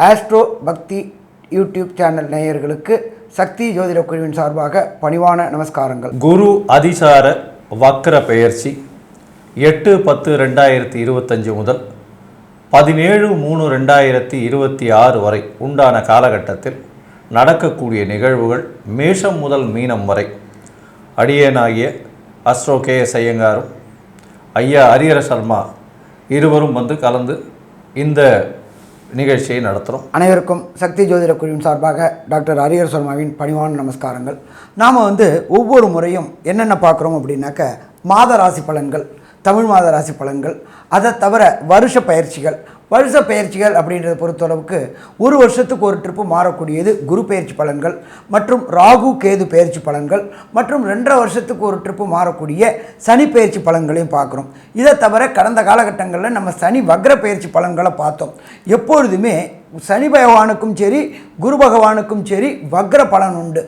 Astro பக்தி YouTube channel நேயர்களுக்கு சக்தி ஜோதிட குழுவின் சார்பாக பணிவான நமஸ்காரங்கள். குரு அதிசார வக்ர பெயர்ச்சி 8-10-2025 முதல் 17-3-2026 வரை உண்டான காலகட்டத்தில் நடக்கக்கூடிய நிகழ்வுகள் மேஷம் முதல் மீனம் வரை அடியேனாகிய அஸ்ட்ரோ KS ஐயங்காரும் ஐயா ஹரிஹர சர்மா இருவரும் வந்து கலந்து இந்த நிகழ்ச்சியை நடத்துகிறோம். அனைவருக்கும் சக்தி ஜோதிட குழுவின் சார்பாக டாக்டர் ஹரிஹர சர்மாவின் பணிவான நமஸ்காரங்கள். நாம் ஒவ்வொரு முறையும் என்னென்ன பார்க்குறோம் அப்படின்னாக்க மாத ராசி பலன்கள், தமிழ் மாத ராசி பலன்கள், அதை தவிர வருஷ பயிற்சிகள் அப்படின்றத பொறுத்தளவுக்கு ஒரு வருஷத்துக்கு ஒரு ட்ரிப்பு மாறக்கூடியது குரு பயிற்சி பலன்கள் மற்றும் ராகு கேது பயிற்சி பலன்கள் மற்றும் 2.5 வருஷத்துக்கு ஒரு ட்ரிப்பு மாறக்கூடிய சனி பயிற்சி பலன்களையும் பார்க்குறோம். இதை தவிர கடந்த காலகட்டங்களில் நம்ம சனி வக்ர பயிற்சி பலன்களை பார்த்தோம். எப்பொழுதுமே சனி பகவானுக்கும் சரி குரு பகவானுக்கும் சரி வக்ர பலன் உண்டு.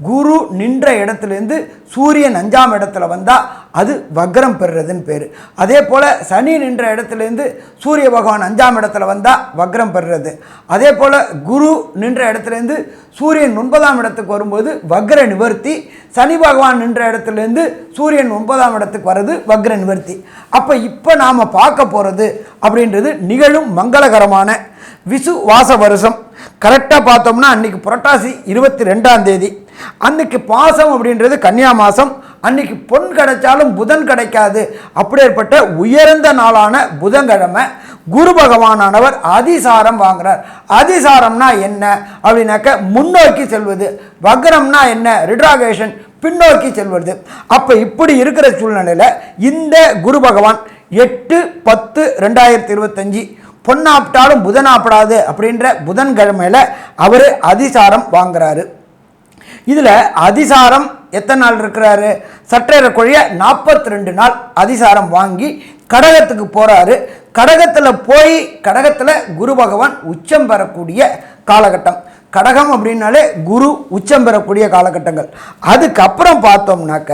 குரு நின்ற இடத்துலேருந்து சூரியன் 5ஆம் இடத்துல வந்தால் அது வக்ரம் பெறுறதுன்னு பேர். அதே போல் சனி நின்ற இடத்துலேருந்து சூரிய பகவான் 5ஆம் இடத்துல வந்தால் வக்ரம் பெறுறது. அதே போல் குரு நின்ற இடத்துலேருந்து சூரியன் 9ஆம் இடத்துக்கு வரும்போது வக்ர நிவர்த்தி. சனி பகவான் நின்ற இடத்துலேருந்து சூரியன் 9ஆம் இடத்துக்கு வர்றது வக்ர நிவர்த்தி. இப்போ நாம் பார்க்க போகிறது அப்படின்றது நிகழும் மங்களகரமான விசுவாச வருஷம். கரெக்டாக பார்த்தோம்னா அன்றைக்கி புரட்டாசி 22ஆம் தேதி அன்றைக்கி பாசம் அப்படின்றது கன்னியா மாதம். அன்றைக்கி பொன் கிடைச்சாலும் புதன் கிடைக்காது. அப்படிப்பட்ட உயர்ந்த நாளான புதன்கிழமை குரு பகவானானவர் அதிசாரம் வாங்குறார். அதிசாரம்னா என்ன அப்படின்னாக்க முன்னோக்கி செல்வது. வக்ரம்னா என்ன? ரிட்ராகேஷன், பின்னோக்கி செல்வது. இப்படி இருக்கிற சூழ்நிலையில் இந்த குரு பகவான் 8-10-2025 பொன்னாப்பிட்டாலும் புதனாப்பிடாது அப்படின்ற புதன்கிழமையில் அவர் அதிசாரம் வாங்குறாரு. இதில் அதிசாரம் எத்தனை நாள் இருக்கிறாரு? சற்றேறக்குறைய 42 நாள் அதிசாரம் வாங்கி கடகத்துக்கு போகிறாரு. கடகத்தில் போய் கடகத்தில் குரு பகவான் உச்சம் பெறக்கூடிய காலகட்டம். கடகம் அப்படின்னாலே குரு உச்சம் பெறக்கூடிய காலகட்டங்கள். அதுக்கப்புறம் பார்த்தோம்னாக்க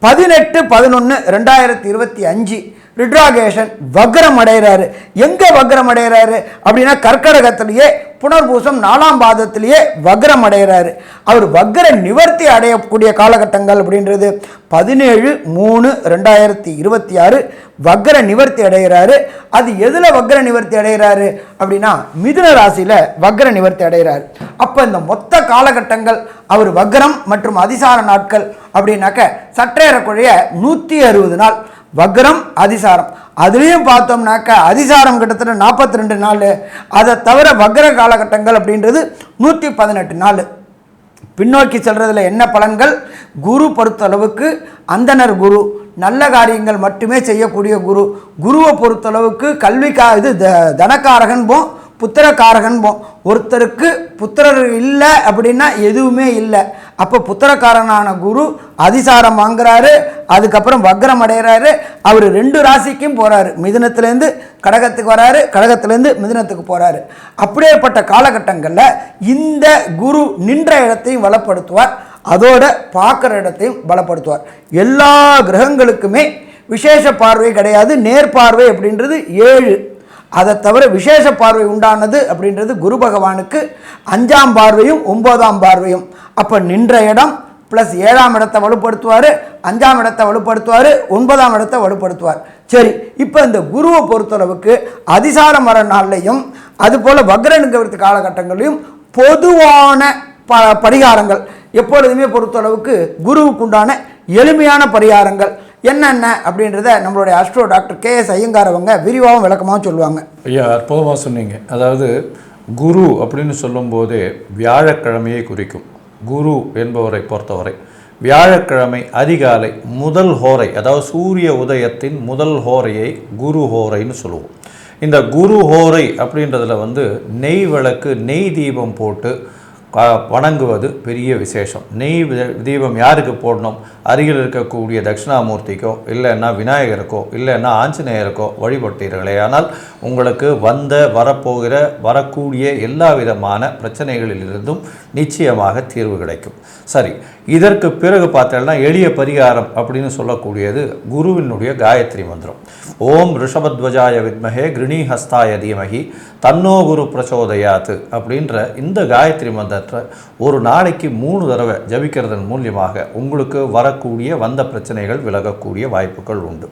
18-11-2025 ரிட்ராகேஷன் வக்ரம் அடைகிறாரு. எங்கே வக்ரம் அடைகிறாரு அப்படின்னா கர்க்கடகத்திலேயே புனர்பூசம் 4ஆம் பாதத்திலேயே வக்ரம் அடைகிறாரு. அவர் வக்ர நிவர்த்தி அடையக்கூடிய காலகட்டங்கள் அப்படின்றது 17-3-2026 வக்ர நிவர்த்தி அடைகிறாரு. அது எதில் வக்ர நிவர்த்தி அடைகிறாரு அப்படின்னா மிதுன ராசியில் வக்ர நிவர்த்தி அடைகிறார். இந்த மொத்த காலகட்டங்கள் அவர் வக்ரம் மற்றும் அதிசார நாட்கள் அப்படின்னாக்க சற்றேறக்குறைய 160 நாள் வக்ரம் அதிசாரம். அதுலேயும் பார்த்தோம்னாக்க அதிசாரம் கிட்டத்தட்ட 42 நாள். அதை தவிர வக்ர காலகட்டங்கள் அப்படின்றது 118 நாள். பின்னோக்கி செல்றதுல என்ன பலன்கள்? குரு பொறுத்தளவுக்கு அந்தனர் குரு, நல்ல காரியங்கள் மட்டுமே செய்யக்கூடிய குரு. குருவை பொறுத்தளவுக்கு இது தனக்காரகன் போம், புத்திரக்காரகன் போம். ஒருத்தருக்கு புத்திரர் இல்லை அப்படின்னா எதுவுமே இல்லை. புத்திரக்காரனான குரு அதிசாரம் வாங்குறாரு. அதுக்கப்புறம் வக்ரம் அடைகிறாரு. அவர் 2 ராசிக்கும் போகிறாரு. மிதுனத்திலேருந்து கடகத்துக்கு வராரு, கடகத்திலேருந்து மிதுனத்துக்கு போகிறாரு. அப்படியேப்பட்ட காலகட்டங்களில் இந்த குரு நின்ற இடத்தையும் பலப்படுத்துவார், அதோட பார்க்குற இடத்தையும் பலப்படுத்துவார். எல்லா கிரகங்களுக்குமே விசேஷ பார்வை கிடையாது. நேர்பார்வை அப்படின்றது 7. அதை தவிர விசேஷ பார்வை உண்டானது அப்படின்றது குரு பகவானுக்கு 5ஆம் பார்வையும் 9ஆம் பார்வையும். நின்ற இடம் ப்ளஸ் 7ஆம் இடத்தை வலுப்படுத்துவார், 5ஆம் இடத்தை வலுப்படுத்துவார், 9ஆம் இடத்தை வலுப்படுத்துவார். சரி, இந்த குருவை பொறுத்தளவுக்கு அதிசாரம் வர நாள்லையும் அதுபோல் வக்ர நிவர்த்தி காலகட்டங்களையும் பொதுவான பரிகாரங்கள் எப்பொழுதுமே பொறுத்தளவுக்கு குருவுக்கு உண்டான எளிமையான பரிகாரங்கள் என்னென்ன அப்படின்றத நம்மளுடைய அஸ்ட்ரோ டாக்டர் KS ஐயங்கார் அவங்க விரிவாகவும் விளக்கமாக சொல்லுவாங்க. ஐயா, அற்புதமாக சொன்னீங்க. அதாவது குரு அப்படின்னு சொல்லும்போதே வியாழக்கிழமையை குறிக்கும். குரு என்பவரை பொறுத்தவரை வியாழக்கிழமை அதிகாலை முதல் ஹோரை, அதாவது சூரிய உதயத்தின் முதல் ஹோரையை குரு ஹோரைன்னு சொல்லுவோம். இந்த குரு ஹோரை அப்படின்றதுல நெய் விளக்கு, நெய் தீபம் போட்டு வணங்குவது பெரிய விசேஷம். நெய் தீபம் யாருக்கு போடணும்? அருகில் இருக்கக்கூடிய தட்சிணாமூர்த்திக்கோ இல்லைன்னா விநாயகருக்கோ இல்லைன்னா ஆஞ்சநேயருக்கோ வழிபட்டீர்களே ஆனால் உங்களுக்கு வரப்போகிற வரக்கூடிய எல்லா விதமான பிரச்சனைகளிலிருந்தும் நிச்சயமாக தீர்வு கிடைக்கும். சரி, இதற்கு பிறகு பார்த்தோம்னா எளிய பரிகாரம் அப்படின்னு சொல்லக்கூடியது குருவினுடைய காயத்ரி மந்திரம். ஓம் ரிஷபத்வஜாய வித்மஹே கிருணிஹஸ்தாய தீமஹி தன்னோ குரு பிரச்சோதயாத்து அப்படின்ற இந்த காயத்ரி மந்திரத்தை ஒரு நாளைக்கு 3 தடவை ஜபிக்கிறதன் மூலியமாக உங்களுக்கு வரக்கூடிய வந்த பிரச்சனைகள் விலகக்கூடிய வாய்ப்புகள் உண்டு.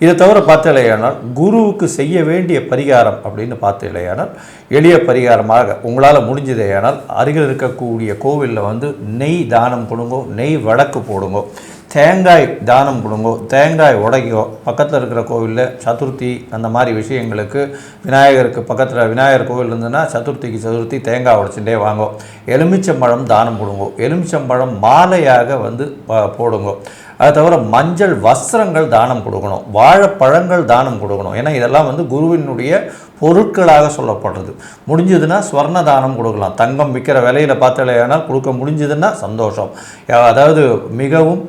இதை தவிர பார்த்தலையானால் குருவுக்கு செய்ய வேண்டிய பரிகாரம் அப்படின்னு பார்த்தலையானால் எளிய பரிகாரமாக உங்களால் முடிஞ்சதையானால் அருகில் இருக்கக்கூடிய கோவிலில் நெய் தானம் கொடுங்கோ, நெய் வடக்கு போடுங்கோ, தேங்காய் தானம் கொடுங்கோ, தேங்காய் உடைக்கோ. பக்கத்தில் இருக்கிற கோவிலில் சதுர்த்தி அந்த மாதிரி விஷயங்களுக்கு விநாயகருக்கு பக்கத்தில் விநாயகர் கோவில் இருந்ததுன்னா சதுர்த்தி தேங்காய் உடைச்சுட்டே வாங்கோ. எலுமிச்சம்பழம் தானம் கொடுங்கோ, எலுமிச்சம்பழம் மாலையாக போடுங்கோ. அது தவிர மஞ்சள் வஸ்திரங்கள் தானம் கொடுக்கணும், வாழைப்பழங்கள் தானம் கொடுக்கணும். ஏன்னா இதெல்லாம் குருவினுடைய பொருட்களாக சொல்லப்படுறது. முடிஞ்சதுன்னா ஸ்வர்ண தானம் கொடுக்கலாம். தங்கம் விற்கிற விலையில் பார்த்தலையானால் கொடுக்க முடிஞ்சதுன்னா சந்தோஷம். அதாவது மிகவும்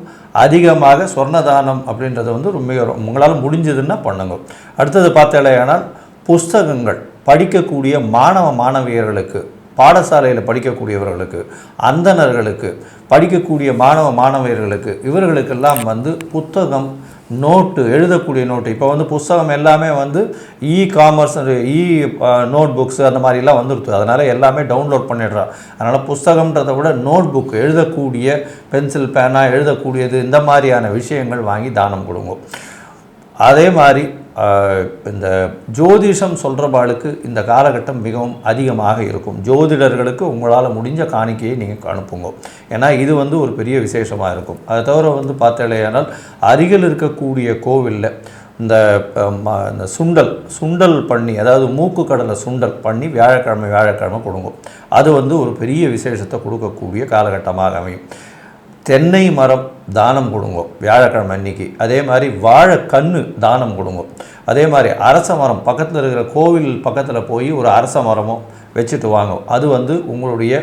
அதிகமாக ஸ்வர்ணதானம் அப்படின்றது மிக உங்களால் முடிஞ்சதுன்னா பண்ணுங்க. அடுத்தது பார்த்தலையானால் புஸ்தகங்கள் படிக்கக்கூடிய மாணவியர்களுக்கு, பாடசாலையில் படிக்கக்கூடியவர்களுக்கு, அந்தணர்களுக்கு, படிக்கக்கூடிய மாணவியர்களுக்கு இவர்களுக்கெல்லாம் புத்தகம், நோட்டு, எழுதக்கூடிய நோட்டு. இப்போ புஸ்தகம் எல்லாமே காமர்ஸ், நோட் புக்ஸ் அந்த மாதிரிலாம் வந்துடுது. அதனால் எல்லாமே டவுன்லோட் பண்ணிடுறான். அதனால் புஸ்தகம்ன்றதை விட நோட் புக், எழுதக்கூடிய பென்சில் பேனா எழுதக்கூடியது, இந்த மாதிரியான விஷயங்கள் வாங்கி தானம் கொடுங்க. அதே மாதிரி இந்த ஜோதிஷம் சொல்கிறபாளுக்கு இந்த காலகட்டம் மிகவும் அதிகமாக இருக்கும். ஜோதிடர்களுக்கு உங்களால் முடிஞ்ச காணிக்கையை நீங்கள் அனுப்புங்க. ஏன்னா இது ஒரு பெரிய விசேஷமாக இருக்கும். அதை தவிர பார்த்தலையானால் அருகில் இருக்கக்கூடிய கோவிலில் இந்த சுண்டல் பண்ணி, அதாவது மூக்கு கடலை சுண்டல் பண்ணி வியாழக்கிழமை கொடுங்க. அது ஒரு பெரிய விசேஷத்தை கொடுக்கக்கூடிய காலகட்டமாக அமையும். தென்னை மரம் தானம் கொடுங்க வியாழக்கிழமை அன்னைக்கு. அதே மாதிரி வாழைக்கன்று தானம் கொடுங்க. அதே மாதிரி அரச மரம், பக்கத்தில் இருக்கிற கோவில் பக்கத்தில் போய் ஒரு அரச மரமோ வச்சுட்டு வாங்க. அது உங்களுடைய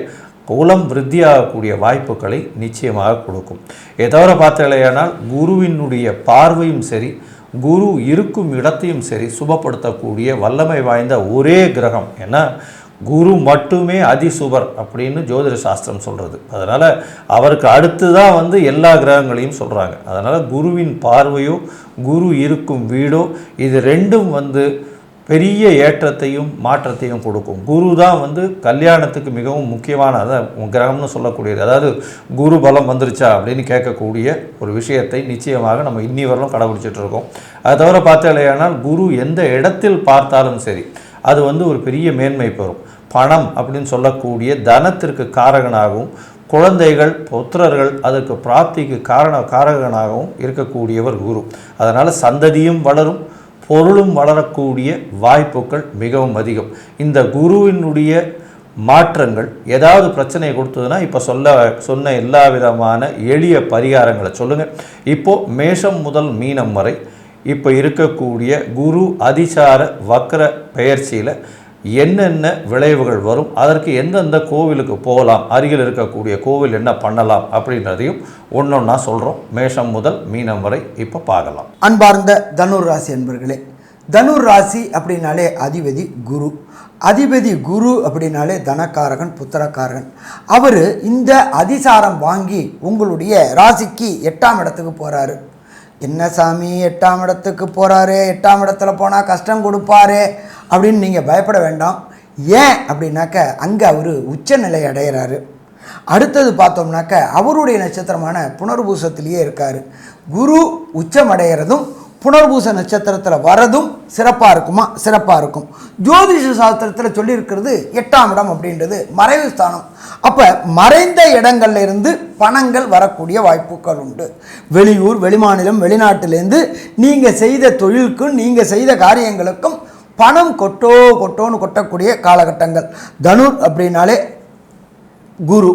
குலம் விருத்தியாகக்கூடிய வாய்ப்புகளை நிச்சயமாக கொடுக்கும். இதை தவிர பார்த்தலையானால் குருவினுடைய பார்வையும் சரி, குரு இருக்கும் இடத்தையும் சரி சுபப்படுத்தக்கூடிய வல்லமை வாய்ந்த ஒரே கிரகம். ஏன்னா குரு மட்டுமே அதிசுபர் அப்படின்னு ஜோதிட சாஸ்திரம் சொல்கிறது. அதனால் அவருக்கு அடுத்து தான் எல்லா கிரகங்களையும் சொல்கிறாங்க. அதனால் குருவின் பார்வையோ குரு இருக்கும் வீடோ இது ரெண்டும் பெரிய ஏற்றத்தையும் மாற்றத்தையும் கொடுக்கும். குரு தான் கல்யாணத்துக்கு மிகவும் முக்கியமான கிரகம்னு சொல்லக்கூடியது. அதாவது குரு பலம் வந்துருச்சா அப்படின்னு கேட்கக்கூடிய ஒரு விஷயத்தை நிச்சயமாக நம்ம இன்னி வரலும் கடைபிடிச்சிட்ருக்கோம். அதை தவிர பார்த்தாலேயானால் குரு எந்த இடத்தில் பார்த்தாலும் சரி அது ஒரு பெரிய மேன்மை பெறும். பணம் அப்படின்னு சொல்லக்கூடிய தனத்திற்கு காரகனாகவும், குழந்தைகள் புத்திரர்கள் அதற்கு பிராப்திக்கு காரகனாகவும் இருக்கக்கூடியவர் குரு. அதனால் சந்ததியும் வளரும், பொருளும் வளரக்கூடிய வாய்ப்புகள் மிகவும் அதிகம். இந்த குருவினுடைய மாற்றங்கள் ஏதாவது பிரச்சனை கொடுத்ததுன்னா இப்போ சொன்ன எல்லா விதமான எளிய பரிகாரங்களை சொல்லுங்கள். இப்போது மேஷம் முதல் மீனம் வரை இப்போ இருக்கக்கூடிய குரு அதிசார வக்ர பெயர்ச்சியில் என்னென்ன விளைவுகள் வரும், அதற்கு எந்தெந்த கோவிலுக்கு போகலாம், அருகில் இருக்கக்கூடிய கோவில் என்ன பண்ணலாம் அப்படின்றதையும் ஒன்றொன்னா சொல்கிறோம். மேஷம் முதல் மீனம் வரை இப்போ பார்க்கலாம். அன்பார்ந்த தனுர் ராசி அன்பர்களே, தனுர் ராசி அப்படின்னாலே அதிபதி குரு. அதிபதி குரு அப்படின்னாலே தனக்காரகன், புத்திரக்காரகன். அவர் இந்த அதிசாரம் வாங்கி உங்களுடைய ராசிக்கு 8ஆம் இடத்துக்கு போகிறாரு. என்ன சாமி 8ஆம் இடத்துக்கு போகிறாரு, 8ஆம் இடத்துல போனால் கஷ்டம் கொடுப்பாரு அப்படின்னு நீங்கள் பயப்பட வேண்டாம். ஏன் அப்படின்னாக்க அங்கே அவர் உச்சநிலை அடைகிறாரு. அடுத்தது பார்த்தோம்னாக்க அவருடைய நட்சத்திரமான புனர்பூசத்திலேயே இருக்கார். குரு உச்சம் அடைகிறதும் புனர்பூச நட்சத்திரத்தில் வரதும் சிறப்பாக இருக்குமா? சிறப்பாக இருக்கும். ஜோதிஷ சாஸ்திரத்தில் சொல்லியிருக்கிறது 8ஆம் இடம் அப்படின்றது மறைவு ஸ்தானம். அப்போ மறைந்த இடங்கள்ல இருந்து பணங்கள் வரக்கூடிய வாய்ப்புகள் உண்டு. வெளியூர், வெளிமாநிலம், வெளிநாட்டிலேருந்து நீங்கள் செய்த தொழிலுக்கும் நீங்கள் செய்த காரியங்களுக்கும் பணம் கொட்டோன்னு கொட்டக்கூடிய காலகட்டங்கள். தனுர் அப்படின்னாலே குரு.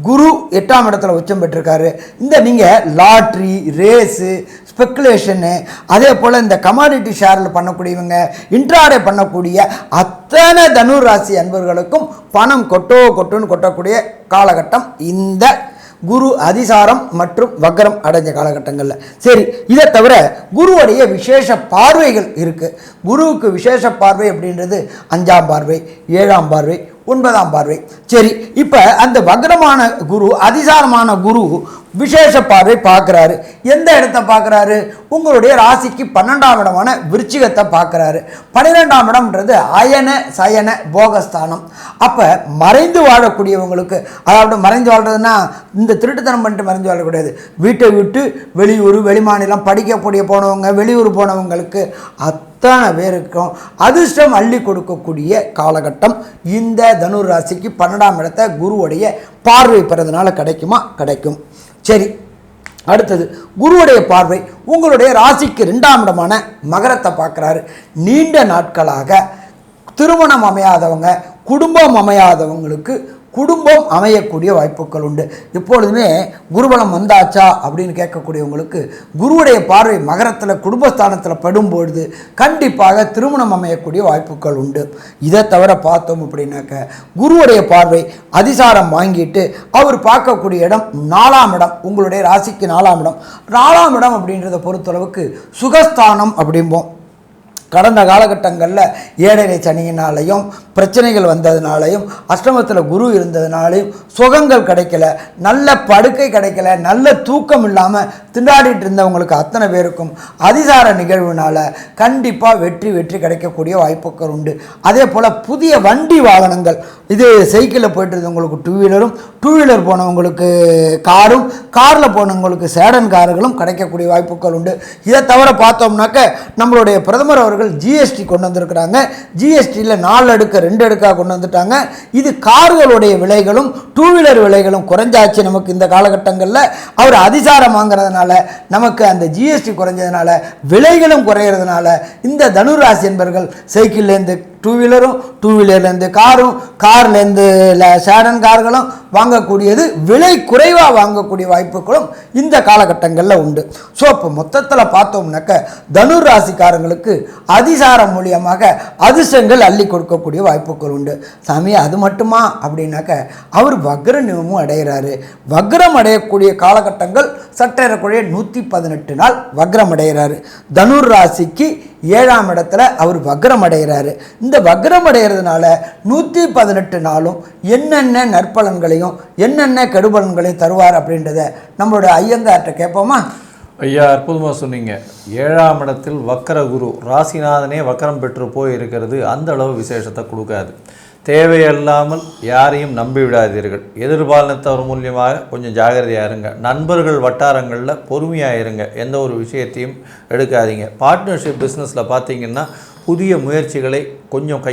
குரு 8ஆம் இடத்துல உச்சம் பெற்றிருக்காரு. இந்த நீங்கள் லாட்ரி, ரேஸு, ஸ்பெக்குலேஷனு, அதே போல் இந்த கமாடிட்டி ஷேரில் பண்ணக்கூடியவங்க, இன்ட்ராடே பண்ணக்கூடிய அத்தனை தனுர் ராசி அன்பர்களுக்கும் பணம் கொட்டுன்னு கொட்டக்கூடிய காலகட்டம் இந்த குரு அதிசாரம் மற்றும் வக்ரம் அடைஞ்ச காலகட்டங்களில். சரி, இதை தவிர குருவுடைய விசேஷ பார்வைகள் இருக்குது. குருவுக்கு விசேஷ பார்வை அப்படின்றது 5ஆம் பார்வை, 7ஆம் பார்வை, 9ஆம் பார்வை. சரி, இப்போ அந்த வக்ரமான குரு, அதிசாரமான குரு விசேஷ பார்வை பார்க்குறாரு. எந்த இடத்த பார்க்குறாரு? உங்களுடைய ராசிக்கு 12ஆம் இடமான விருச்சிகத்தை பார்க்குறாரு. 12ஆம் இடம்ன்றது அயன சயன போகஸ்தானம். அப்போ மறைந்து வாழக்கூடியவங்களுக்கு, அதாவது மறைந்து வாழ்றதுன்னா இந்த திருட்டுத்தனம் பண்ணிட்டு மறைந்து வாழக்கூடாது. வீட்டை விட்டு வெளியூர், வெளிமாநிலம் படிக்கக்கூடிய போனவங்க, வெளியூர் போனவங்களுக்கு அத்தனை பேருக்கும் அதிர்ஷ்டம் அள்ளி கொடுக்கக்கூடிய காலகட்டம் இந்த தனுர் ராசிக்கு 12ஆம் இடத்தை குருவுடைய பார்வை பெறதுனால கிடைக்குமா? கிடைக்கும். சரி, அடுத்தது குருவுடைய பார்வை உங்களுடைய ராசிக்கு 2ஆம் இடமான மகரத்தை பார்க்குறாரு. நீண்ட நாட்களாக திருமணம் அமையாதவங்க, குடும்பம் அமையாதவங்களுக்கு குடும்பம் அமையக்கூடிய வாய்ப்புகள் உண்டு. எப்பொழுதுமே குருபலம் வந்தாச்சா அப்படின்னு கேட்கக்கூடியவங்களுக்கு குருவுடைய பார்வை மகரத்தில் குடும்பஸ்தானத்தில் படும்பொழுது கண்டிப்பாக திருமணம் அமையக்கூடிய வாய்ப்புகள் உண்டு. இதை தவிர பார்த்தோம் அப்படின்னாக்க குருவுடைய பார்வை அதிசாரம் வாங்கிட்டு அவர் பார்க்கக்கூடிய இடம் 4ஆம் இடம், உங்களுடைய ராசிக்கு 4ஆம் இடம். 4ஆம் இடம் அப்படின்றத பொறுத்தளவுக்கு சுகஸ்தானம் அப்படிம்போம். கடந்த காலகட்டங்களில் ஏழரை சனியினாலையும் பிரச்சனைகள் வந்ததுனாலையும் அஷ்டமத்தில் குரு இருந்ததுனாலையும் சுகங்கள் கிடைக்கல, நல்ல படுக்கை கிடைக்கல, நல்ல தூக்கம் இல்லாமல் திண்டாடிட்டு இருந்தவங்களுக்கு அத்தனை பேருக்கும் அதிசார நிகழ்வுனால கண்டிப்பாக வெற்றி கிடைக்கக்கூடிய வாய்ப்புகள் உண்டு. அதே போல் புதிய வண்டி வாகனங்கள், இது சைக்கிளில் போய்ட்டு இருந்தவங்களுக்கு 2 வீலரும், 2 வீலர் போனவங்களுக்கு காரும், காரில் போனவங்களுக்கு சேடன் கார்களும் கிடைக்கக்கூடிய வாய்ப்புகள் உண்டு. இதை தவிர பார்த்தோம்னாக்க நம்மளுடைய பிரதமர் அவர்கள் ஜிஎஸ்டி கொண்டு வந்திருக்கிறாங்க. ஜிஎஸ்டியில் 4 அடுக்கு 2 அடுக்காக கொண்டு வந்துட்டாங்க. இது கார்களுடைய விலைகளும் 2 வீலர் விலைகளும் குறைஞ்சாச்சு. நமக்கு இந்த காலகட்டங்களில் அவர் அதிசாரம் வாங்குறதுனால நமக்கு அந்த ஜிஎஸ்டி குறைஞ்சதுனால விலைகளும் குறையிறதுனால இந்த தனுராசி என்பர்கள் சைக்கிள்லேருந்து 2 வீலரும், 2 வீலர்லேருந்து காரும், கார்லேருந்து சேடன் கார்களும் வாங்கக்கூடியது விலை குறைவாக வாங்கக்கூடிய வாய்ப்புகளும் இந்த காலகட்டங்களில் உண்டு. ஸோ இப்போ மொத்தத்தில் பார்த்தோம்னாக்க தனுர் ராசிக்காரங்களுக்கு அதிசாரம் மூலியமாக அதிர்ஷ்டங்கள் அள்ளி கொடுக்கக்கூடிய வாய்ப்புகள் உண்டு. சாமி அது மட்டுமா அப்படின்னாக்க அவர் வக்ர நியமமும் அடைகிறாரு. வக்ரம் அடையக்கூடிய காலகட்டங்கள் சற்றேறக்கூடிய 118 நாள் வக்ரம் அடைகிறாரு. தனுர் ராசிக்கு 7ஆம் இடத்துல அவர் வக்ரம் அடைகிறாரு. இந்த வக்ரம் அடைகிறதுனால 118 நாளும் என்னென்ன நற்பலன்களையும் என்னென்ன கெடுபலன்களையும் தருவார் அப்படின்றத நம்மளோட ஐயங்கார்ட்ட கேட்போமா? ஐயா, அற்புதமாக சொன்னீங்க. 7ஆம் இடத்தில் வக்கர குரு, ராசிநாதனே வக்கரம் பெற்று போய் இருக்கிறது அந்த அளவு விசேஷத்தை கொடுக்காது. தேவையில்லாமல் யாரையும் நம்பிவிடாதீர்கள். எதிர்பாலினத்தவர் மூலியமாக கொஞ்சம் ஜாகிரதையாக இருங்க. நண்பர்கள் வட்டாரங்களில் பொறுமையாக இருங்க. எந்த ஒரு விஷயத்தையும் எடுக்காதீங்க. பார்ட்னர்ஷிப் பிஸ்னஸில் பார்த்தீங்கன்னா புதிய முயற்சிகளை கொஞ்சம்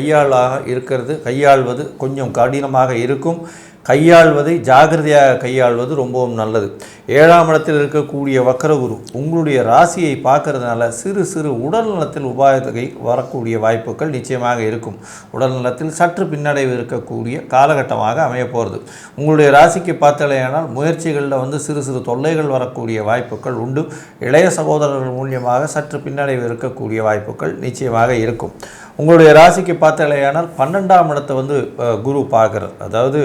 கையாள்வது கொஞ்சம் கடினமாக இருக்கும். கையாள்வதை ஜாகிரதையாக கையாள்வது ரொம்பவும் நல்லது. 7ஆம் இடத்தில் இருக்கக்கூடிய வக்கரகுரு உங்களுடைய ராசியை பார்க்கறதுனால சிறு சிறு உடல் நலத்தில் உபாயத்தை வரக்கூடிய வாய்ப்புகள் நிச்சயமாக இருக்கும். உடல் நலத்தில் சற்று பின்னடைவு இருக்கக்கூடிய காலகட்டமாக அமையப்போகிறது. உங்களுடைய ராசிக்கு பார்த்தலையானால் முயற்சிகளில் சிறு சிறு தொல்லைகள் வரக்கூடிய வாய்ப்புகள் உண்டு. இளைய சகோதரர்கள் மூலியமாக சற்று பின்னடைவு இருக்கக்கூடிய வாய்ப்புகள் நிச்சயமாக இருக்கும். உங்களுடைய ராசிக்கு பார்த்தலையானால் 12ஆம் இடத்தை குரு பார்க்குறார். அதாவது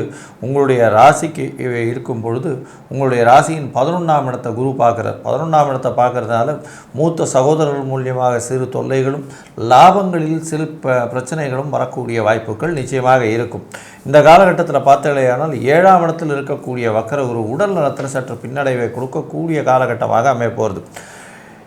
உங்களுடைய ராசிக்கு இருக்கும் பொழுது உங்களுடைய ராசியின் 11ஆம் இடத்தை குரு பார்க்குறார். 11ஆம் இடத்தை பார்க்கறதுனால மூத்த சகோதரர்கள் மூலியமாக சிறு தொல்லைகளும் லாபங்களில் சிறு பிரச்சனைகளும் வரக்கூடிய வாய்ப்புகள் நிச்சயமாக இருக்கும். இந்த காலகட்டத்தில் பார்த்தலையானால் 7ஆம் இடத்தில் இருக்கக்கூடிய வக்கர குரு உடல் நலத்தில் சற்று பின்னடைவை கொடுக்கக்கூடிய காலகட்டமாக அமையப்போகிறது.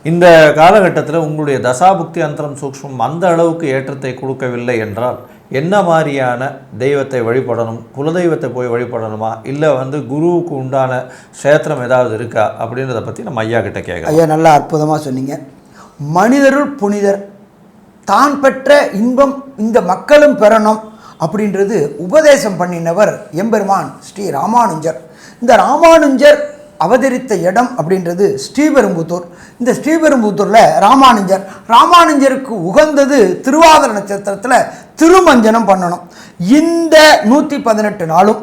இந்த காலகட்டத்தில் உங்களுடைய தசாபுக்தி அந்தரம் சூக்ஷ்மம் அந்த அளவுக்கு ஏற்றத்தை கொடுக்கவில்லை என்றால் என்ன மாதிரியான தெய்வத்தை வழிபடணும்? குலதெய்வத்தை போய் வழிபடணுமா, இல்லை குருவுக்கு உண்டான க்ஷேத்திரம் ஏதாவது இருக்கா அப்படின்றத பற்றி நம்ம ஐயா கிட்ட கேட்கலாம். ஐயா நல்லா அற்புதமாக சொன்னீங்க. மனிதருள் புனிதர், தான் பெற்ற இன்பம் இந்த மக்களும் பெறணும் அப்படின்றது உபதேசம் பண்ணினவர் எம்பெருமான் ஸ்ரீ ராமானுஜர். இந்த ராமானுஜர் அவதரித்த இடம் அப்படின்றது ஸ்ரீபெரும்புத்தூர். இந்த ஸ்ரீபெரும்புத்தூரில் ராமானுஜருக்கு உகந்தது திருவாதிரை நட்சத்திரத்தில் திருமஞ்சனம் பண்ணணும். இந்த 118 நாளும்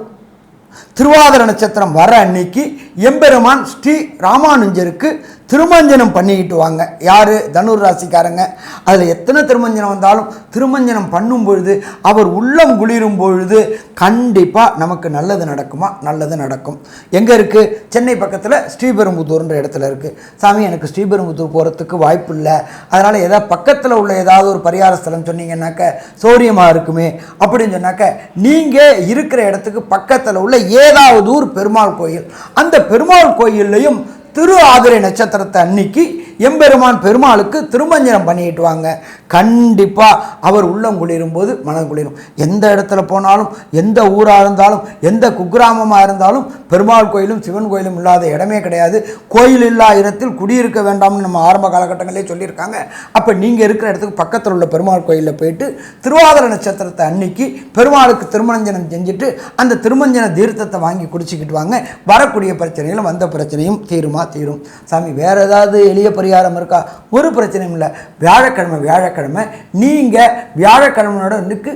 திருவாதிரை நட்சத்திரம் வர அன்னைக்கு எம்பெருமான் ஸ்ரீ ராமானுஜருக்கு திருமஞ்சனம் பண்ணிக்கிட்டு வாங்க. யார்? தனுர் ராசிக்காரங்க. அதில் எத்தனை திருமஞ்சனம் வந்தாலும் திருமஞ்சனம் பண்ணும் பொழுது அவர் உள்ளம் குளிரும் பொழுது கண்டிப்பாக நமக்கு நல்லது நடக்குமா? நல்லது நடக்கும். எங்கே இருக்குது? சென்னை பக்கத்தில் ஸ்ரீபெரும்புத்தூர்ன்ற இடத்துல இருக்குது. சாமி, எனக்கு ஸ்ரீபெரும்புத்தூர் போகிறதுக்கு வாய்ப்பு இல்லை, அதனால் ஏதாவது பக்கத்தில் உள்ள ஏதாவது ஒரு பரிகார ஸ்தலம் சொன்னீங்கன்னாக்க சௌரியமாக இருக்குமே அப்படின்னு சொன்னாக்க, நீங்கள் இருக்கிற இடத்துக்கு பக்கத்தில் உள்ள ஏதாவது ஒரு பெருமாள் கோயில், அந்த பெருமாள் கோயில்லையும் திரு ஆதிரை நட்சத்திரத்தை அன்னைக்கு எம்பெருமான் பெருமாளுக்கு திருமஞ்சனம் பண்ணிட்டு வாங்க. கண்டிப்பாக அவர் உள்ளம் குளிரும் போது மனம் குளிரும். எந்த இடத்துல போனாலும், எந்த ஊராக இருந்தாலும், எந்த குக்கிராமமாக இருந்தாலும் பெருமாள் கோயிலும் சிவன் கோயிலும் இல்லாத இடமே கிடையாது. கோயில் இல்லா இடத்தில் குடியிருக்க வேண்டாம்னு நம்ம ஆரம்ப காலகட்டங்களே சொல்லியிருக்காங்க. அப்போ நீங்கள் இருக்கிற இடத்துக்கு பக்கத்தில் உள்ள பெருமாள் கோயிலில் போயிட்டு திருவாதிரை நட்சத்திரத்தை அன்னைக்கு பெருமாளுக்கு திருமஞ்சனம் செஞ்சுட்டு அந்த திருமஞ்சன தீர்த்தத்தை வாங்கி குடிச்சிக்கிட்டு வாங்க. வரக்கூடிய பிரச்சனைகளும் வந்த பிரச்சனையும் தீரும். சாமி, வேறு ஏதாவது எளிய பரிகாரம் இருக்கா? ஒரு பிரச்சனையும் இல்லை. வியாழக்கிழமை நீங்கள் வியாழக்கிழமையோட இன்னைக்கு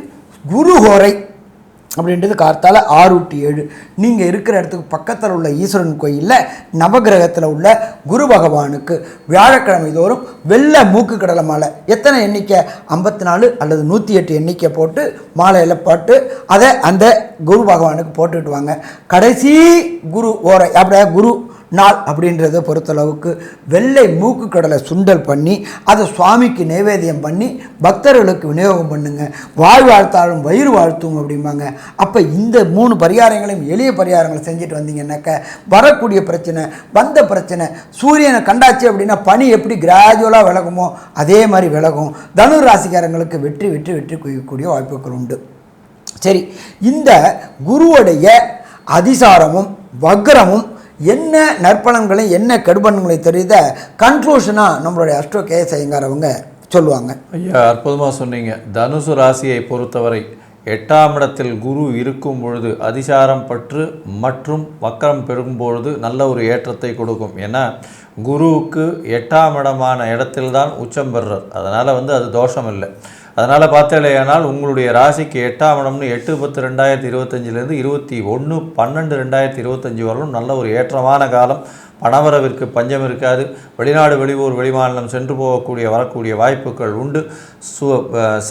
குரு ஹோரை அப்படின்றது கார்த்தால 6 to 7 நீங்கள் இருக்கிற இடத்துக்கு பக்கத்தில் உள்ள ஈஸ்வரன் கோயிலில் நவகிரகத்தில் உள்ள குரு பகவானுக்கு வியாழக்கிழமை தோறும் வெள்ளை மூக்கு கடலை மாலை, எத்தனை எண்ணிக்கை? 54 அல்லது 108 எண்ணிக்கை போட்டு மாலையில் போட்டு அதை அந்த குரு பகவானுக்கு போட்டுக்கிட்டு வாங்க. கடைசி குரு ஓரை அப்படியே குரு நாள் அப்படின்றத பொறுத்தளவுக்கு வெள்ளை மூக்கு கடலை சுண்டல் பண்ணி அதை சுவாமிக்கு நைவேத்தியம் பண்ணி பக்தர்களுக்கு விநியோகம் பண்ணுங்க. வாழ்த்தாலும் வயிறு வாழ்த்தும் அப்படிம்பாங்க. அப்போ இந்த 3 பரிகாரங்களையும் எளிய பரிகாரங்களை செஞ்சுட்டு வந்தீங்கன்னாக்க வரக்கூடிய பிரச்சனை, வந்த பிரச்சனை, சூரியனை கண்டாச்சு அப்படின்னா பனி எப்படி கிராஜுவலாக விலகுமோ அதே மாதிரி விலகும். தனுர் ராசிக்காரங்களுக்கு வெற்றி குவிக்கக்கூடிய வாய்ப்புகள் உண்டு. சரி, இந்த குருவுடைய அதிசாரமும் வக்ரமும் என்ன நற்பலன்களையும் என்ன கெடுபலன்களையும் தெரியுத கன்க்ளூஷனாக நம்மளுடைய அஸ்ட்ரோ கேஎஸ் ஐயங்கார் அவங்க சொல்லுவாங்க. ஐயா, அற்புதமாக சொன்னீங்க. தனுசு ராசியை பொறுத்தவரை 8ஆம் இடத்தில் குரு இருக்கும் பொழுது அதிசாரம் பற்று மற்றும் வக்கரம் பெறும்பொழுது நல்ல ஒரு ஏற்றத்தை கொடுக்கும். ஏன்னா குருவுக்கு 8ஆம் இடமான இடத்தில்தான் உச்சம் பெறுறார். அதனால் அது தோஷம் இல்லை. அதனால் பார்த்தேனால் உங்களுடைய ராசிக்கு 8ஆம் இடம்னு 8/10/2025 21/12/2025 வரலும் நல்ல ஒரு ஏற்றமான காலம். பணவரவிற்கு பஞ்சம் இருக்காது. வெளிநாடு, வெளியூர், வெளிமாநிலம் சென்று போகக்கூடிய வரக்கூடிய வாய்ப்புகள் உண்டு.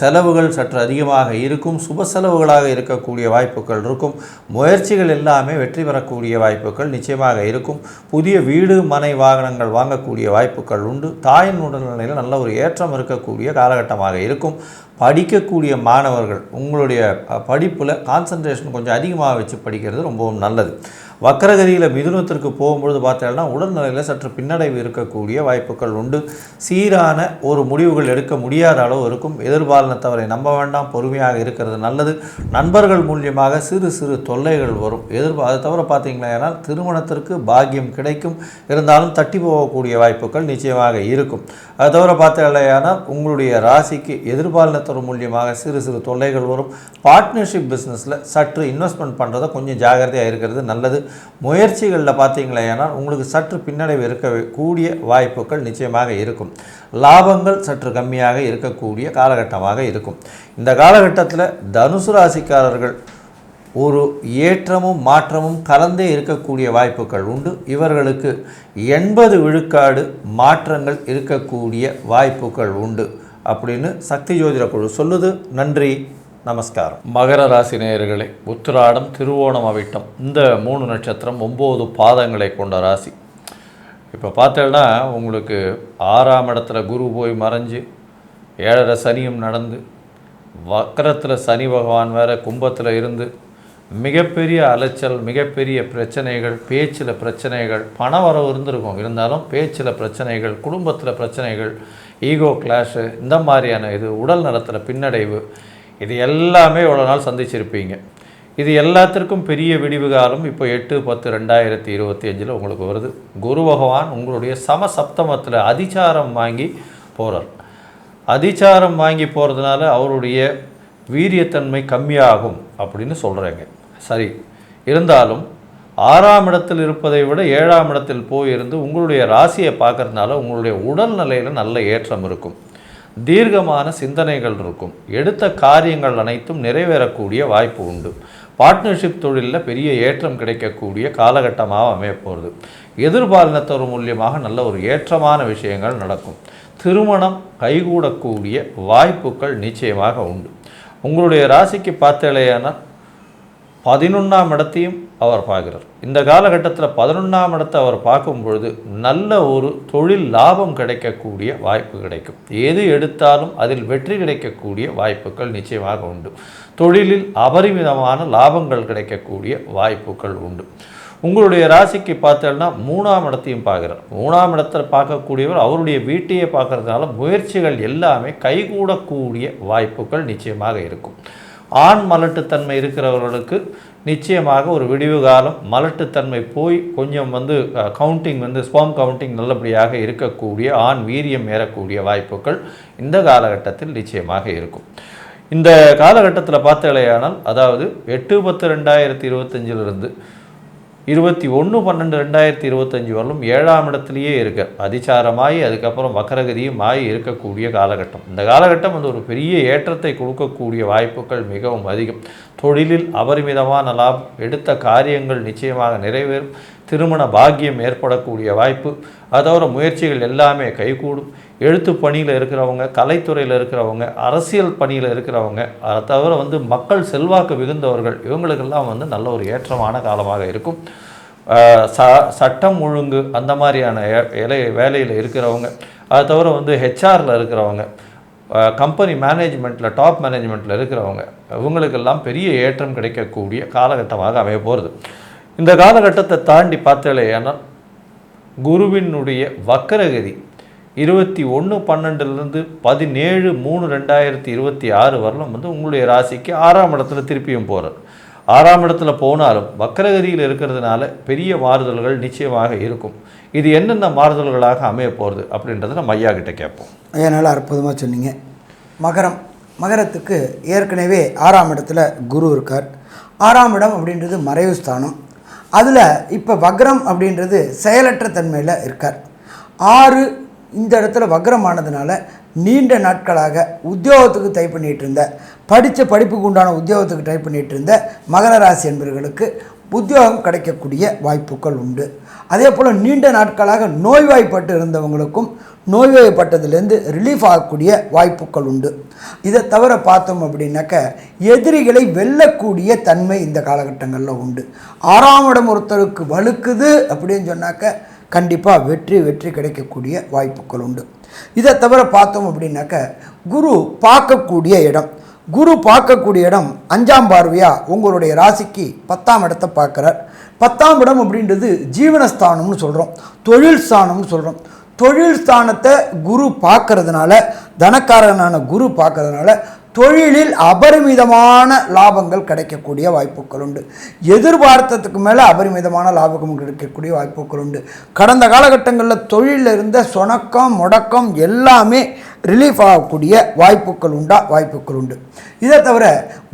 செலவுகள் சற்று அதிகமாக இருக்கும். சுப செலவுகளாக இருக்கக்கூடிய வாய்ப்புகள் இருக்கும். முயற்சிகள் எல்லாமே வெற்றி பெறக்கூடிய வாய்ப்புகள் நிச்சயமாக இருக்கும். புதிய வீடு, மனை, வாகனங்கள் வாங்கக்கூடிய வாய்ப்புகள் உண்டு. தாயின் உடல்நிலையில் நல்ல ஒரு ஏற்றம் இருக்கக்கூடிய காலகட்டமாக இருக்கும். படிக்கக்கூடிய மாணவர்கள் உங்களுடைய படிப்பில் கான்சன்ட்ரேஷன் கொஞ்சம் அதிகமாக வச்சு படிக்கிறது ரொம்பவும் நல்லது. வக்கரகதியில் மிதுனத்திற்கு போகும்பொழுது பார்த்தீங்கன்னா உடல்நிலையில் சற்று பின்னடைவு இருக்கக்கூடிய வாய்ப்புகள் உண்டு. சீரான ஒரு முடிவுகள் எடுக்க முடியாத அளவு இருக்கும். எதிர்பாலினத்தவரை நம்ப வேண்டாம், பொறுமையாக இருக்கிறது நல்லது. நண்பர்கள் மூலியமாக சிறு சிறு தொல்லைகள் வரும். அதை தவிர பார்த்தீங்கன்னா திருமணத்திற்கு பாக்கியம் கிடைக்கும். இருந்தாலும் தட்டி போகக்கூடிய வாய்ப்புகள் நிச்சயமாக இருக்கும். அதை தவிர பார்த்தீங்கன்னா உங்களுடைய ராசிக்கு எதிர்பாலினத்தவர் மூலியமாக சிறு சிறு தொல்லைகள் வரும். பார்ட்னர்ஷிப் பிஸ்னஸில் சற்று இன்வெஸ்ட்மெண்ட் பண்ணுறதை கொஞ்சம் ஜாகிரதையாக இருக்கிறது நல்லது. முயற்சிகளில் பார்த்தீங்களா உங்களுக்கு சற்று பின்னடைவு இருக்கக்கூடிய வாய்ப்புகள் நிச்சயமாக இருக்கும். லாபங்கள் சற்று கம்மியாக இருக்கக்கூடிய காலகட்டமாக இருக்கும். இந்த காலகட்டத்தில் தனுசு ராசிக்காரர்கள் ஒரு ஏற்றமும் மாற்றமும் கலந்தே இருக்கக்கூடிய வாய்ப்புகள் உண்டு. இவர்களுக்கு 80 விழுக்காடு மாற்றங்கள் இருக்கக்கூடிய வாய்ப்புகள் உண்டு அப்படின்னு சக்தி ஜோதிட குழு சொல்லுது. நன்றி, நமஸ்காரம். மகர ராசி நேயர்களே, உத்திராடம், திருவோணம், அவிட்டம் இந்த 3 நட்சத்திரம் 9 பாதங்களை கொண்ட ராசி. இப்போ பார்த்தேன்னா உங்களுக்கு 6ஆம் இடத்துல குரு போய் மறைஞ்சு 7.5 சனியும் நடந்து வக்கரத்தில் சனி பகவான் வேறு கும்பத்தில் இருந்து மிகப்பெரிய அலைச்சல், மிகப்பெரிய பிரச்சனைகள், பேச்சில் பிரச்சனைகள், பண வரவு இருந்திருக்கும். இருந்தாலும் பேச்சில் பிரச்சனைகள், குடும்பத்தில் பிரச்சனைகள், ஈகோ கிளாஷு, இந்த மாதிரியான இது, உடல் நலத்தில் பின்னடைவு, இது எல்லாமே இவ்வளோ நாள் சந்திச்சிருப்பீங்க. இது எல்லாத்திற்கும் பெரிய விடிவு காலம் இப்போ 8/10/2025 உங்களுக்கு வருது. குரு பகவான் உங்களுடைய சமசப்தமத்தில் அதிசாரம் வாங்கி போகிறார். அதிசாரம் வாங்கி போகிறதுனால அவருடைய வீரியத்தன்மை கம்மியாகும் அப்படின்னு சொல்கிறேங்க. சரி, இருந்தாலும் 6ஆம் இடத்தில் இருப்பதை விட 7ஆம் இடத்தில் போயிருந்து உங்களுடைய ராசியை பார்க்கறதுனால உங்களுடைய உடல்நிலையில் நல்ல ஏற்றம் இருக்கும். தீர்க்கமான சிந்தனைகள் இருக்கும். எடுத்த காரியங்கள் அனைத்தும் நிறைவேறக்கூடிய வாய்ப்பு உண்டு. பார்ட்னர்ஷிப் தொழிலில் பெரிய ஏற்றம் கிடைக்கக்கூடிய காலகட்டமாக அமைய போகிறது. எதிர்பாலினத்தவர் மூலியமாக நல்ல ஒரு ஏற்றமான விஷயங்கள் நடக்கும். திருமணம் கைகூடக்கூடிய வாய்ப்புகள் நிச்சயமாக உண்டு. உங்களுடைய ராசிக்கு பார்த்தலையானால் 11ஆம் இடத்தையும் அவர் பார்க்கிறார். இந்த காலகட்டத்தில் 11ஆம் இடத்தை அவர் பார்க்கும் பொழுது நல்ல ஒரு தொழில் லாபம் கிடைக்கக்கூடிய வாய்ப்பு கிடைக்கும். எது எடுத்தாலும் அதில் வெற்றி கிடைக்கக்கூடிய வாய்ப்புகள் நிச்சயமாக உண்டு. தொழிலில் அபரிமிதமான லாபங்கள் கிடைக்கக்கூடிய வாய்ப்புகள் உண்டு. உங்களுடைய ராசிக்கு பார்த்தோம்னா 3ஆம் இடத்தையும் பார்க்குறார். 3ஆம் இடத்தை பார்க்கக்கூடியவர் அவருடைய வீட்டையே பார்க்கறதுனால முயற்சிகள் எல்லாமே கைகூடக்கூடிய வாய்ப்புகள் நிச்சயமாக இருக்கும். ஆண் மலட்டுத்தன்மை இருக்கிறவர்களுக்கு நிச்சயமாக ஒரு விடிவு காலம், மலட்டுத்தன்மை போய் கொஞ்சம் கவுண்டிங் ஸ்பெர்ம் கவுண்டிங் நல்லபடியாக இருக்கக்கூடிய, ஆண் வீரியம் ஏறக்கூடிய வாய்ப்புகள் இந்த காலகட்டத்தில் நிச்சயமாக இருக்கும். இந்த காலகட்டத்தில் பார்த்தலையானால் அதாவது 8/10/2025 21/12/2025 வரலும் 7ஆம் இடத்துலையே இருக்க அதிசாரமாகி அதுக்கப்புறம் வக்கரகதியும் ஆகி இருக்கக்கூடிய காலகட்டம். இந்த காலகட்டம் ஒரு பெரிய ஏற்றத்தை கொடுக்கக்கூடிய வாய்ப்புகள் மிகவும் அதிகம். தொழிலில் அபரிமிதமான லாபம், எடுத்த காரியங்கள் நிச்சயமாக நிறைவேறும், திருமண பாக்கியம் ஏற்படக்கூடிய வாய்ப்பு, அதோட முயற்சிகள் எல்லாமே கைகூடும். எழுத்து பணியில் இருக்கிறவங்க, கலைத்துறையில் இருக்கிறவங்க, அரசியல் பணியில் இருக்கிறவங்க, அதை தவிர மக்கள் செல்வாக்கு மிகுந்தவர்கள், இவங்களுக்கெல்லாம் நல்ல ஒரு ஏற்றமான காலமாக இருக்கும். சட்டம் ஒழுங்கு அந்த மாதிரியான வேலையில் இருக்கிறவங்க, அதை தவிர ஹெச்ஆரில் இருக்கிறவங்க, கம்பெனி மேனேஜ்மெண்ட்டில் டாப் மேனேஜ்மெண்ட்டில் இருக்கிறவங்க, இவங்களுக்கெல்லாம் பெரிய ஏற்றம் கிடைக்கக்கூடிய காலகட்டமாக அமைய போகிறது. இந்த காலகட்டத்தை தாண்டி பார்த்தேன்னா குருவினுடைய வக்கரகதி 21/12 17/3/2026 வரலும் உங்களுடைய ராசிக்கு 6ஆம் இடத்துல திருப்பியும் போகிறார். 6ஆம் இடத்துல போனாலும் வக்கரகதியில் இருக்கிறதுனால பெரிய மாறுதல்கள் நிச்சயமாக இருக்கும். இது என்னென்ன மாறுதல்களாக அமைய போகிறது அப்படின்றத நம்ம ஐயா கிட்ட கேட்போம். ஐயா நல்லா அற்புதமாக சொன்னீங்க. மகரத்துக்கு ஏற்கனவே 6ஆம் இடத்துல குரு இருக்கார். 6ஆம் இடம் அப்படின்றது மறைவு ஸ்தானம். அதில் இப்போ வக்ரம் அப்படின்றது செயலற்ற தன்மையில் இருக்கார். 6 இந்த இடத்துல வக்ரமானதுனால நீண்ட நாட்களாக உத்தியோகத்துக்கு ட்ரை பண்ணிகிட்டு இருந்த, படித்த படிப்புக்கு உண்டான உத்தியோகத்துக்கு ட்ரை பண்ணிகிட்டு இருந்த மகர ராசி என்பவர்களுக்கு உத்தியோகம் கிடைக்கக்கூடிய வாய்ப்புகள் உண்டு. அதே போல் நீண்ட நாட்களாக நோய்வாய்ப்பட்டு இருந்தவங்களுக்கும் நோய்வாய்ப்பட்டதுலேருந்து ரிலீஃப் ஆகக்கூடிய வாய்ப்புகள் உண்டு. இதை தவிர பார்த்தோம் அப்படின்னாக்க எதிரிகளை வெல்லக்கூடிய தன்மை இந்த காலகட்டங்களில் உண்டு. 6ஆம் இடம் ஒருத்தருக்கு வலுக்குது அப்படின்னு சொன்னாக்க கண்டிப்பாக வெற்றி கிடைக்கக்கூடிய வாய்ப்புகள் உண்டு. இதை தவிர பார்த்தோம் அப்படின்னாக்க குரு பார்க்கக்கூடிய இடம் 5ஆம் பார்வையாக உங்களுடைய ராசிக்கு 10ஆம் இடத்தை பார்க்குறார். 10ஆம் இடம் அப்படின்றது ஜீவனஸ்தானம்னு சொல்கிறோம், தொழில் ஸ்தானம்னு சொல்கிறோம். தொழில் ஸ்தானத்தை குரு பார்க்கறதுனால, தனக்காரனான குரு பார்க்கறதுனால தொழிலில் அபரிமிதமான லாபங்கள் கிடைக்கக்கூடிய வாய்ப்புகள் உண்டு. எதிர்பார்த்ததுக்கு மேலே அபரிமிதமான லாபம் கிடைக்கக்கூடிய வாய்ப்புகள் உண்டு. கடந்த காலகட்டங்களில் தொழிலில் இருந்த சொணக்கம் முடக்கம் எல்லாமே ரிலீஃப் ஆகக்கூடிய வாய்ப்புகள் உண்டு. இதை தவிர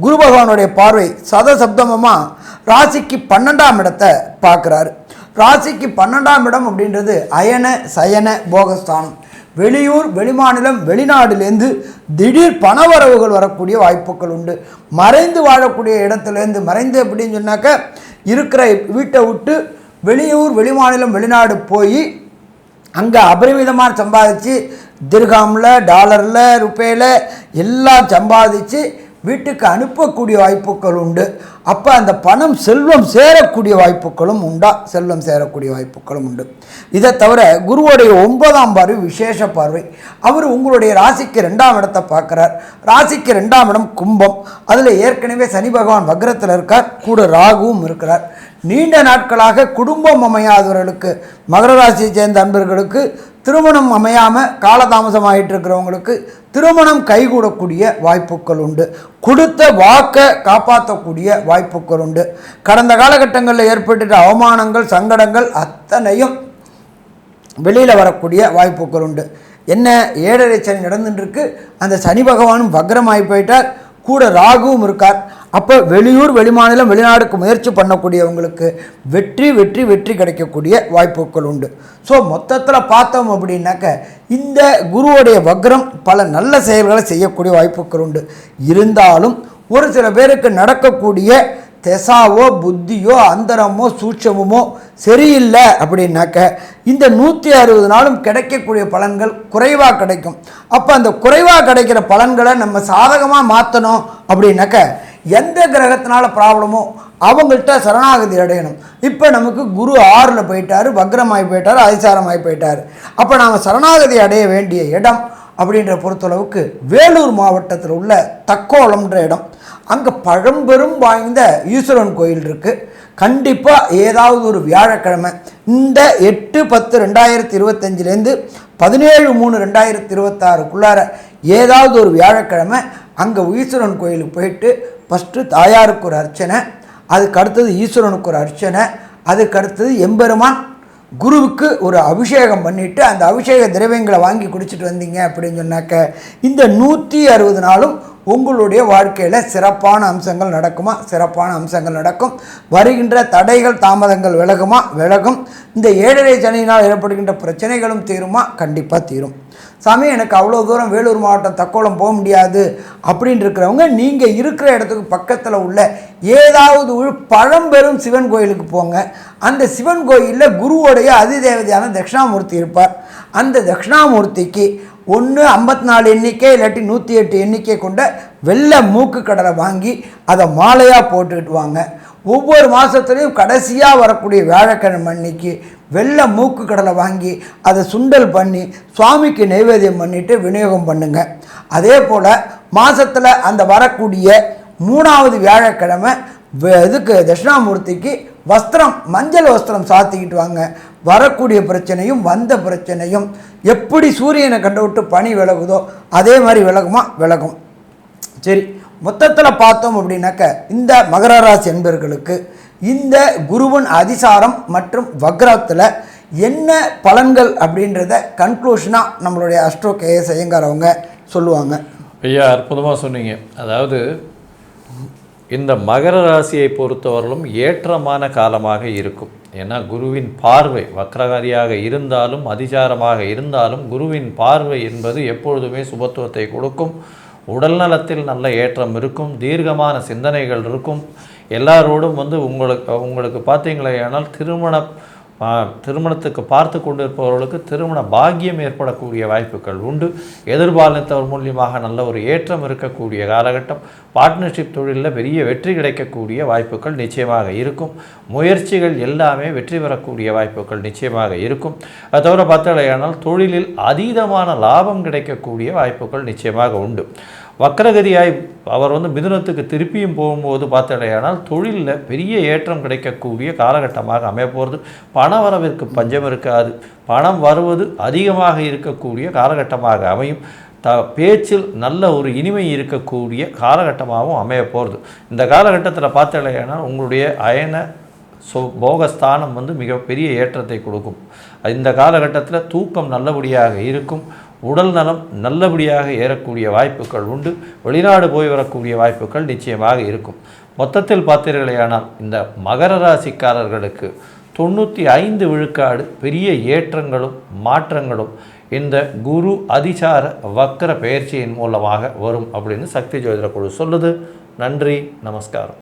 குரு பகவானுடைய பார்வை சதசப்தமமாக ராசிக்கு 12ஆம் இடத்தை பார்க்குறாரு. ராசிக்கு 12ஆம் இடம் அப்படின்றது அயன சயன போகஸ்தானம். வெளியூர் வெளிமாநிலம் வெளிநாடுலேருந்து திடீர் பணவரவுகள் வரக்கூடிய வாய்ப்புகள் உண்டு. மறைந்து வாழக்கூடிய இடத்துலேருந்து, மறைந்து அப்படின்னு சொன்னாக்க இருக்கிற வீட்டை விட்டு வெளியூர் வெளிமாநிலம் வெளிநாடு போய் அங்கே அபரிமிதமாக சம்பாதிச்சு திர்ஹாமில் டாலரில் ருப்பேயில் எல்லாம் சம்பாதிச்சு வீட்டுக்கு அனுப்பக்கூடிய வாய்ப்புகள் உண்டு. அப்போ அந்த பணம் செல்வம் சேரக்கூடிய வாய்ப்புகளும் உண்டு. இதை தவிர குருவுடைய 9ஆம் பார்வை விசேஷ பார்வை. அவர் உங்களுடைய ராசிக்கு 2ஆம் இடத்தை பார்க்குறார். ராசிக்கு 2ஆம் இடம் கும்பம். அதில் ஏற்கனவே சனி பகவான் வக்ரத்தில் இருக்கார், கூட ராகுவும் இருக்கிறார். நீண்ட நாட்களாக குடும்பம் அமையாதவர்களுக்கு, மகர ராசியை சேர்ந்த அன்பர்களுக்கு திருமணம் அமையாமல் காலதாமசமாகிட்டு இருக்கிறவங்களுக்கு திருமணம் கைகூடக்கூடிய வாய்ப்புகள் உண்டு. கொடுத்த வாக்கை காப்பாற்றக்கூடிய வாய்ப்புகள் உண்டு. கடந்த காலகட்டங்களில் ஏற்பட்ட அவமானங்கள் சங்கடங்கள் அத்தனையும் வெளியில் வரக்கூடிய வாய்ப்புகள் உண்டு. என்ன 7.5 சனி நடந்துட்டுருக்கு, அந்த சனி பகவானும் வக்ரமாகி போயிட்டார், கூட ராகுவும் இருக்கார். அப்போ வெளியூர் வெளிமாநிலம் வெளிநாடுக்கு முயற்சி பண்ணக்கூடியவங்களுக்கு வெற்றி கிடைக்கக்கூடிய வாய்ப்புகள் உண்டு. ஸோ மொத்தத்தில் பார்த்தோம் அப்படின்னாக்க இந்த குருவுடைய வக்ரம் பல நல்ல செயல்களை செய்யக்கூடிய வாய்ப்புகள் உண்டு. இருந்தாலும் ஒரு சில பேருக்கு நடக்கக்கூடிய தெசாவோ புத்தியோ அந்தரமோ சூட்சமோ சரியில்லை அப்படின்னாக்க இந்த 160 நாளும் கிடைக்கக்கூடிய பலன்கள் குறைவாக கிடைக்கும். அப்போ அந்த குறைவாக கிடைக்கிற பலன்களை நம்ம சாதகமாக மாற்றணும் அப்படின்னாக்க எந்த கிரகத்தினால ப்ராப்ளமோ அவங்கள்ட்ட சரணாகதி அடையணும். இப்போ நமக்கு குரு 6ல் போயிட்டார், வக்ரமாகி போயிட்டார், அதிசாரமாகி போயிட்டார். அப்போ நாம் சரணாகதி அடைய வேண்டிய இடம் அப்படின்ற பொறுத்தளவுக்கு வேலூர் மாவட்டத்தில் உள்ள தக்கோலம்ன்ற இடம். அங்கே பழம்பெரும் வாய்ந்த ஈஸ்வரன் கோயில் இருக்குது. கண்டிப்பாக ஏதாவது ஒரு வியாழக்கிழமை இந்த 8/10/2025 17/3/2026 ஏதாவது ஒரு வியாழக்கிழமை அங்கே ஈஸ்வரன் கோயிலுக்கு போயிட்டு ஃபஸ்ட்டு தாயாருக்கு ஒரு அர்ச்சனை, அதுக்கு அடுத்தது ஈஸ்வரனுக்கு ஒரு அர்ச்சனை, அதுக்கு அடுத்தது எம்பெருமான் குருவுக்கு ஒரு அபிஷேகம் பண்ணிவிட்டு அந்த அபிஷேக திரவியங்களை வாங்கி குடிச்சிட்டு வந்தீங்க அப்படின்னு சொன்னாக்க இந்த 160 நாளும் உங்களுடைய வாழ்க்கையில் சிறப்பான அம்சங்கள் நடக்குமா? சிறப்பான அம்சங்கள் நடக்கும். வருகின்ற தடைகள் தாமதங்கள் விலகும். இந்த 7.5 சனியினால் ஏற்படுகின்ற பிரச்சனைகளும் தீருமா? கண்டிப்பாக தீரும். சாமி, எனக்கு அவ்வளோ தூரம் வேலூர் மாவட்டம் தக்கோலம் போக முடியாது அப்படின்னு இருக்கிறவங்க நீங்கள் இருக்கிற இடத்துக்கு பக்கத்தில் உள்ள ஏதாவது ஒரு பழம்பெரும் சிவன் கோயிலுக்கு போங்க. அந்த சிவன் கோயிலில் குருவோடைய அதிதேவதையான தட்சிணாமூர்த்தி இருப்பார். அந்த தட்சிணாமூர்த்திக்கு 54 எண்ணிக்கை இல்லாட்டி 108 எண்ணிக்கை கொண்ட வெள்ளை மூக்கு கடலை வாங்கி அதை மாலையாக போட்டுக்கிட்டு வாங்க. ஒவ்வொரு மாதத்துலேயும் கடைசியாக வரக்கூடிய வியாழக்கிழமை அன்னைக்கு வெள்ளை மூக்கு கடலை வாங்கி அதை சுண்டல் பண்ணி சுவாமிக்கு நைவேத்தியம் பண்ணிவிட்டு விநியோகம் பண்ணுங்க. அதே போல் மாதத்தில் அந்த வரக்கூடிய 3வது வியாழக்கிழமை இதுக்கு தட்சிணாமூர்த்திக்கு மஞ்சள் வஸ்திரம் சாத்திக்கிட்டு வாங்க. வரக்கூடிய பிரச்சனையும் வந்த பிரச்சனையும் எப்படி சூரியனை கண்டு விட்டு பனி விலகுதோ அதே மாதிரி விலகும். சரி, மொத்தத்தில் பார்த்தோம் அப்படின்னாக்க இந்த மகர ராசி என்பர்களுக்கு இந்த குருவின் அதிசாரம் மற்றும் வக்ரத்தில் என்ன பலன்கள் அப்படின்றத கன்க்ளூஷனாக நம்மளுடைய அஸ்ட்ரோ கேஎஸ் ஐயங்கார் அவங்க சொல்லுவாங்க. ஐயா, அற்புதமாக சொன்னீங்க. அதாவது இந்த மகர ராசியை பொறுத்தவரையிலும் ஏற்றமான காலமாக இருக்கும். ஏன்னா குருவின் பார்வை வக்ரகாரியாக இருந்தாலும் அதிசாரமாக இருந்தாலும் குருவின் பார்வை என்பது எப்பொழுதுமே சுபத்துவத்தை கொடுக்கும். உடல் நலத்தில் நல்ல ஏற்றம் இருக்கும், தீர்க்கமான சிந்தனைகள் இருக்கும். எல்லாரோடும் உங்களுக்கு பார்த்தீங்களேயானால் திருமணத்துக்கு பார்த்து கொண்டிருப்பவர்களுக்கு திருமண பாக்கியம் ஏற்படக்கூடிய வாய்ப்புகள் உண்டு. எதிர்பாலினத்தவர் மூலியமாக நல்ல ஒரு ஏற்றம் இருக்கக்கூடிய காலகட்டம். பார்ட்னர்ஷிப் தொழிலில் பெரிய வெற்றி கிடைக்கக்கூடிய வாய்ப்புகள் நிச்சயமாக இருக்கும். முயற்சிகள் எல்லாமே வெற்றி பெறக்கூடிய வாய்ப்புகள் நிச்சயமாக இருக்கும். அது தவிர பார்த்தாலேயானால் தொழிலில் அதீதமான லாபம் கிடைக்கக்கூடிய வாய்ப்புகள் நிச்சயமாக உண்டு. வக்ரகதியாய் அவர் மிதுனத்துக்கு திருப்பியும் போகும்போது பார்த்தாலேயானால் தொழிலில் பெரிய ஏற்றம் கிடைக்கக்கூடிய காலகட்டமாக அமைய போகிறது. பண வரவிற்கு பஞ்சம் இருக்காது. பணம் வருவது அதிகமாக இருக்கக்கூடிய காலகட்டமாக அமையும். பேச்சில் நல்ல ஒரு இனிமை இருக்கக்கூடிய காலகட்டமாகவும் அமைய போகிறது. இந்த காலகட்டத்தில் பார்த்தாலேயானால் உங்களுடைய அயன போகஸ்தானம் மிகப்பெரிய ஏற்றத்தை கொடுக்கும். இந்த காலகட்டத்தில் தூக்கம் நல்லபடியாக இருக்கும். உடல் நலம் நல்லபடியாக ஏறக்கூடிய வாய்ப்புகள் உண்டு. வெளிநாடு போய் வரக்கூடிய வாய்ப்புகள் நிச்சயமாக இருக்கும். மொத்தத்தில் பார்த்தீர்களேயானால் இந்த மகர ராசிக்காரர்களுக்கு 95 விழுக்காடு பெரிய ஏற்றங்களும் மாற்றங்களும் இந்த குரு அதிசார வக்ர பெயர்ச்சியின் மூலமாக வரும் அப்படின்னு சக்தி ஜோதிட குழு சொல்லுது. நன்றி, நமஸ்காரம்.